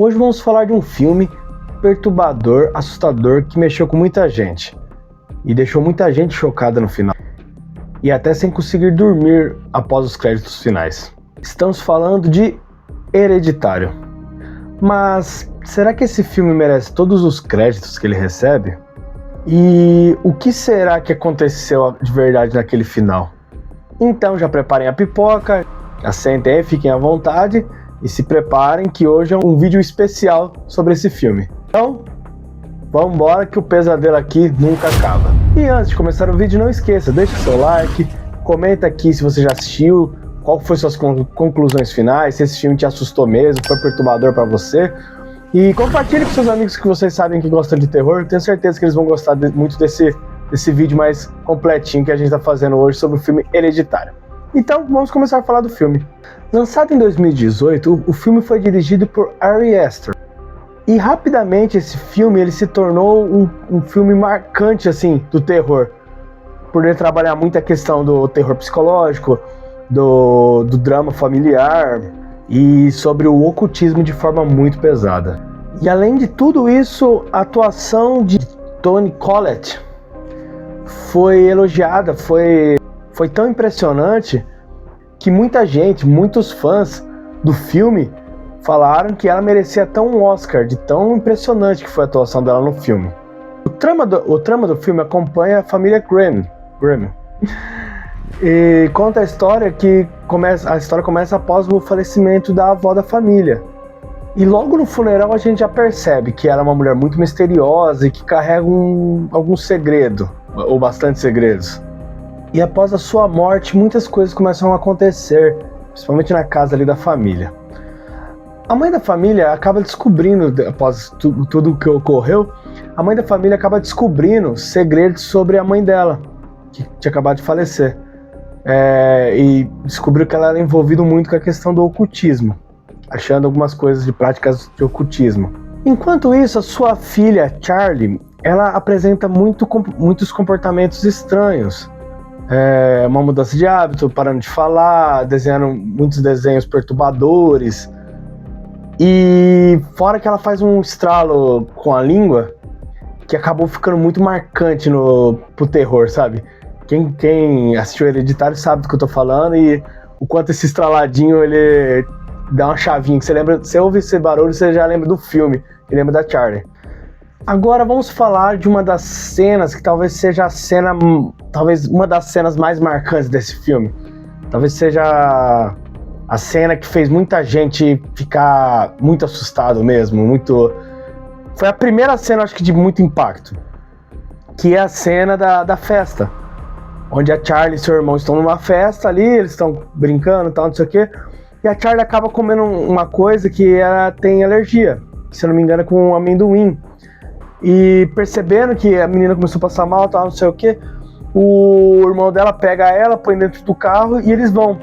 Hoje vamos falar de um filme perturbador, assustador, que mexeu com muita gente e deixou muita gente chocada no final e até sem conseguir dormir após os créditos finais. Estamos falando de Hereditário. Mas será que esse filme merece todos os créditos que ele recebe? E o que será que aconteceu de verdade naquele final? Então já preparem a pipoca, assentem aí, fiquem à vontade e se preparem que hoje é um vídeo especial sobre esse filme. Então, vamos embora que o pesadelo aqui nunca acaba. E antes de começar o vídeo, não esqueça, deixa o seu like, comenta aqui se você já assistiu, qual foi suas conclusões finais, se esse filme te assustou mesmo, foi perturbador pra você. E compartilhe com seus amigos que vocês sabem que gostam de terror, tenho certeza que eles vão gostar muito desse vídeo mais completinho que a gente tá fazendo hoje sobre o filme Hereditário. Então, vamos começar a falar do filme. Lançado em 2018, o filme foi dirigido por Ari Aster. E rapidamente esse filme ele se tornou um filme marcante assim, do terror. Por ele trabalhar muito a questão do terror psicológico, do drama familiar e sobre o ocultismo de forma muito pesada. E além de tudo isso, a atuação de Toni Collette foi elogiada, foi tão impressionante que muita gente, muitos fãs do filme falaram que ela merecia até um Oscar, de tão impressionante que foi a atuação dela no filme. O trama do filme acompanha a família Graham. E conta a história começa após o falecimento da avó da família. E logo no funeral a gente já percebe que ela é uma mulher muito misteriosa e que carrega algum segredo, ou bastante segredos. E após a sua morte, muitas coisas começam a acontecer, principalmente na casa ali da família. A mãe da família acaba descobrindo, após tudo o que ocorreu, a mãe da família acaba descobrindo segredos sobre a mãe dela, que tinha acabado de falecer. E descobriu que ela era envolvida muito com a questão do ocultismo, achando algumas coisas de práticas de ocultismo. Enquanto isso, a sua filha, Charlie, ela apresenta muitos comportamentos estranhos. Uma mudança de hábito, parando de falar, desenhando muitos desenhos perturbadores. E fora que ela faz um estralo com a língua que acabou ficando muito marcante pro terror, sabe? Quem assistiu Hereditário sabe do que eu tô falando e o quanto esse estraladinho ele dá uma chavinha que você ouve esse barulho, você já lembra do filme, e lembra da Charlie. Agora vamos falar de uma das cenas que talvez seja uma das cenas mais marcantes desse filme. Talvez seja a cena que fez muita gente ficar muito assustado mesmo, Foi a primeira cena, acho que de muito impacto, que é a cena da festa, onde a Charlie e seu irmão estão numa festa ali, eles estão brincando e tal, não sei o quê, e a Charlie acaba comendo uma coisa que ela tem alergia, se eu não me engano é com amendoim. E percebendo que a menina começou a passar mal, tal, não sei o que, o irmão dela pega ela, põe dentro do carro e eles vão.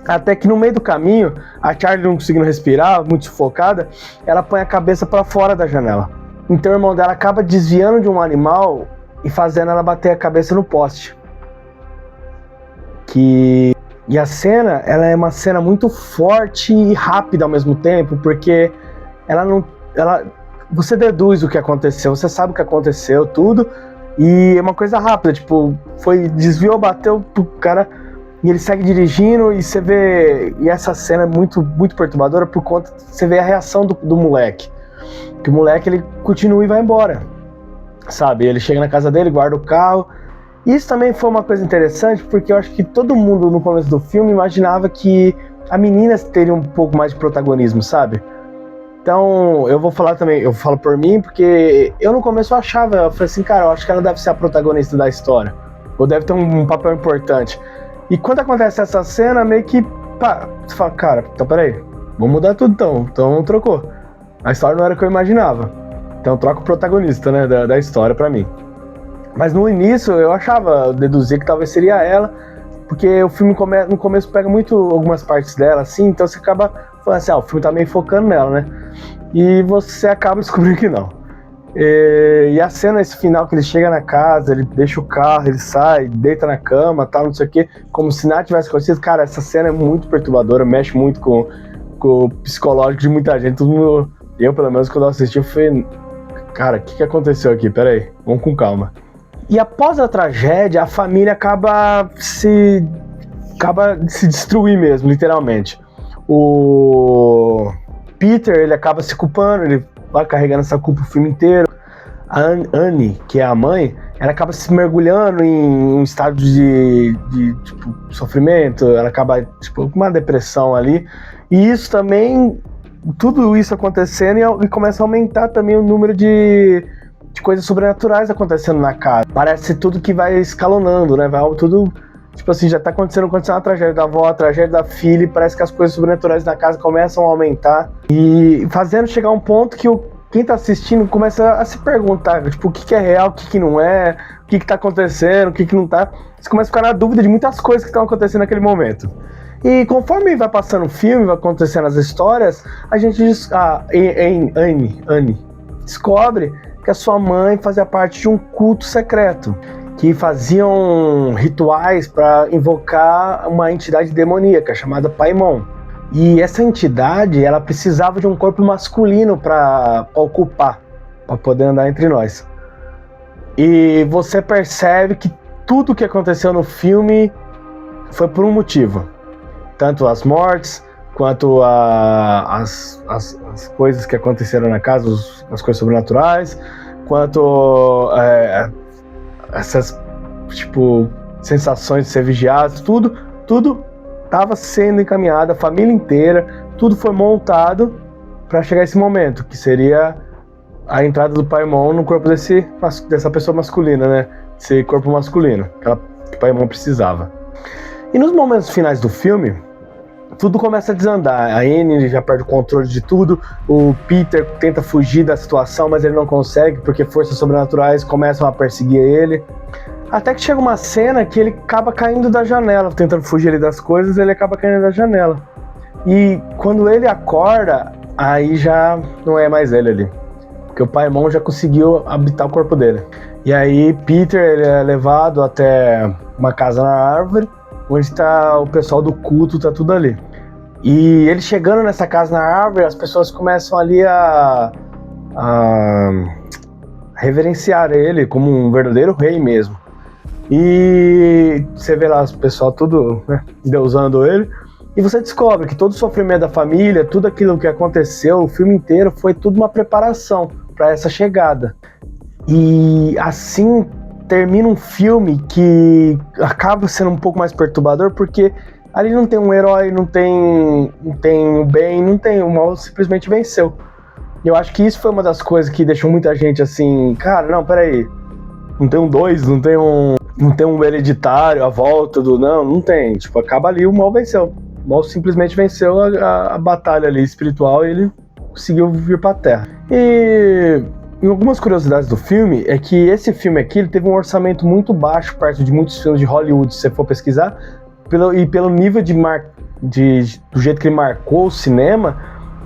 Até que no meio do caminho, a Charlie não conseguindo respirar, muito sufocada, ela põe a cabeça para fora da janela. Então o irmão dela acaba desviando de um animal e fazendo ela bater a cabeça no poste. E a cena, ela é uma cena muito forte e rápida ao mesmo tempo, porque você deduz o que aconteceu, você sabe o que aconteceu, tudo, e é uma coisa rápida, desviou, bateu pro cara, e ele segue dirigindo, e você vê, e essa cena é muito, muito perturbadora, por conta, você vê a reação do moleque, que o moleque, ele continua e vai embora, sabe, ele chega na casa dele, guarda o carro. Isso também foi uma coisa interessante, porque eu acho que todo mundo no começo do filme imaginava que a menina teria um pouco mais de protagonismo, sabe? Então, eu vou falar também, eu falo por mim, porque eu no começo eu falei assim, cara, eu acho que ela deve ser a protagonista da história, ou deve ter um papel importante. E quando acontece essa cena, meio que, você fala, cara, então peraí, vamos mudar tudo então trocou. A história não era o que eu imaginava, então troca o protagonista, né, da história pra mim. Mas no início eu deduzia que talvez seria ela, porque o filme no começo pega muito algumas partes dela, assim, então você acaba falando assim, o filme tá meio focando nela, né? E você acaba descobrindo que não. E a cena, esse final, que ele chega na casa, ele deixa o carro, ele sai, deita na cama, tal, não sei o que, como se nada tivesse acontecido. Cara, essa cena é muito perturbadora, mexe muito com o psicológico de muita gente. Todo mundo Eu, pelo menos, quando eu assisti, eu falei, cara, o que aconteceu aqui? Pera aí, vamos com calma. E após a tragédia, a família acaba se destruir mesmo, literalmente. O Peter, ele acaba se culpando, ele vai carregando essa culpa o filme inteiro. A Annie, que é a mãe, ela acaba se mergulhando em um estado de tipo, sofrimento, ela acaba tipo, com uma depressão ali. E isso também, tudo isso acontecendo e começa a aumentar também o número de coisas sobrenaturais acontecendo na casa. Parece tudo que vai escalonando, né? Vai tudo, tipo assim, já tá acontecendo a tragédia da avó, a tragédia da filha, e parece que as coisas sobrenaturais na casa começam a aumentar. E fazendo chegar um ponto que quem tá assistindo começa a se perguntar, tipo, o que é real, o que não é, o que tá acontecendo, o que não tá. Você começa a ficar na dúvida de muitas coisas que estão acontecendo naquele momento. E conforme vai passando o filme, vai acontecendo as histórias, a gente Annie descobre que a sua mãe fazia parte de um culto secreto, que faziam rituais para invocar uma entidade demoníaca chamada Paimon. E essa entidade, ela precisava de um corpo masculino para ocupar, para poder andar entre nós. E você percebe que tudo que aconteceu no filme foi por um motivo. Tanto as mortes, quanto as coisas que aconteceram na casa, as coisas sobrenaturais, quanto essas, tipo, sensações de ser vigiado, tudo estava sendo encaminhado, a família inteira, tudo foi montado para chegar a esse momento, que seria a entrada do Paimon no corpo dessa pessoa masculina, né? Esse corpo masculino, que o Paimon precisava. E nos momentos finais do filme, tudo começa a desandar. A Annie já perde o controle de tudo, o Peter tenta fugir da situação, mas ele não consegue, porque forças sobrenaturais começam a perseguir ele. Até que chega uma cena que ele acaba caindo da janela, tentando fugir ali das coisas, ele acaba caindo da janela. E quando ele acorda, aí já não é mais ele ali, porque o Paimon já conseguiu habitar o corpo dele. E aí Peter, ele é levado até uma casa na árvore, onde tá o pessoal do culto, tá tudo ali. E ele chegando nessa casa na árvore, as pessoas começam ali a reverenciar ele como um verdadeiro rei mesmo. E você vê lá o pessoal tudo, né, endeusando ele, e você descobre que todo o sofrimento da família, tudo aquilo que aconteceu, o filme inteiro, foi tudo uma preparação para essa chegada. E assim termina um filme que acaba sendo um pouco mais perturbador, porque ali não tem um herói, não tem o bem, não tem o mal, simplesmente venceu. E eu acho que isso foi uma das coisas que deixou muita gente assim, cara, não, peraí, não tem um 2, não tem um hereditário, a volta do... Não tem, tipo, acaba ali, o mal venceu. O mal simplesmente venceu a batalha ali espiritual e ele conseguiu vir pra Terra. E algumas curiosidades do filme é que esse filme aqui ele teve um orçamento muito baixo perto de muitos filmes de Hollywood, se você for pesquisar, pelo nível do jeito que ele marcou o cinema,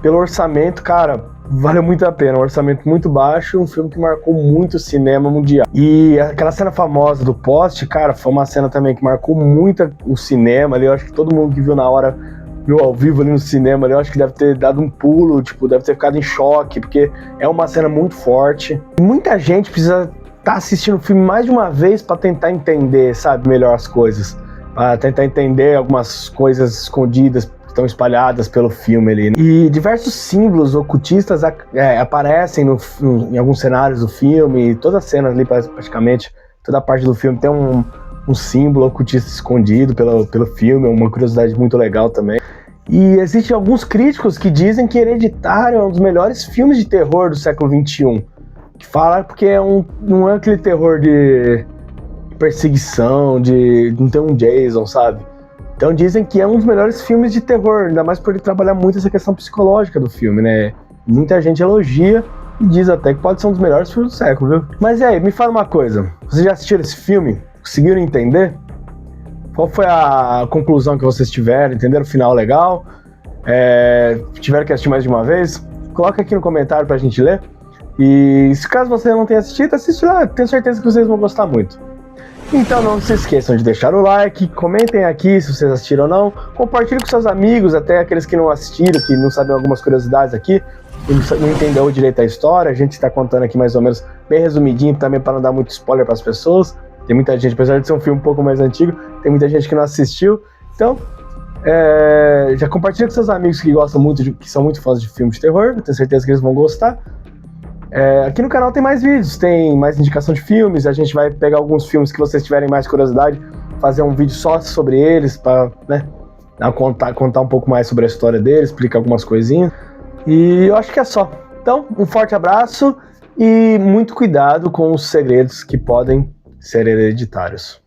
pelo orçamento, cara, valeu muito a pena. Um orçamento muito baixo, um filme que marcou muito o cinema mundial. E aquela cena famosa do poste, cara, foi uma cena também que marcou muito o cinema ali. Eu acho que todo mundo que viu na hora, viu ao vivo ali no cinema ali, eu acho que deve ter dado um pulo, tipo, deve ter ficado em choque, porque é uma cena muito forte. Muita gente precisa estar assistindo o filme mais de uma vez para tentar entender, sabe, melhor as coisas. Para tentar entender algumas coisas escondidas que estão espalhadas pelo filme ali. E diversos símbolos ocultistas aparecem em alguns cenários do filme, todas as cenas ali, praticamente, toda a parte do filme tem um símbolo ocultista escondido pelo filme, uma curiosidade muito legal também. E existem alguns críticos que dizem que Hereditário é um dos melhores filmes de terror do século XXI. Que fala porque não é aquele terror de perseguição, não ter um Jason, sabe? Então dizem que é um dos melhores filmes de terror, ainda mais por ele trabalhar muito essa questão psicológica do filme, né? Muita gente elogia e diz até que pode ser um dos melhores filmes do século, viu? Mas e aí, me fala uma coisa, vocês já assistiram esse filme? Conseguiram entender? Qual foi a conclusão que vocês tiveram? Entenderam o final legal? Tiveram que assistir mais de uma vez? Coloca aqui no comentário pra gente ler. E se caso você não tenha assistido, assiste lá, tenho certeza que vocês vão gostar muito. Então não se esqueçam de deixar o like, comentem aqui se vocês assistiram ou não, compartilhem com seus amigos, até aqueles que não assistiram, que não sabem algumas curiosidades aqui, e não entendeu direito a história. A gente está contando aqui mais ou menos bem resumidinho, também para não dar muito spoiler para as pessoas. Tem muita gente, apesar de ser um filme um pouco mais antigo, tem muita gente que não assistiu. Então, já compartilha com seus amigos que gostam muito, que são muito fãs de filmes de terror. Eu tenho certeza que eles vão gostar. Aqui no canal tem mais vídeos, tem mais indicação de filmes. A gente vai pegar alguns filmes que vocês tiverem mais curiosidade, fazer um vídeo só sobre eles, para contar um pouco mais sobre a história deles, explicar algumas coisinhas. E eu acho que é só. Então, um forte abraço e muito cuidado com os segredos que podem ser hereditários.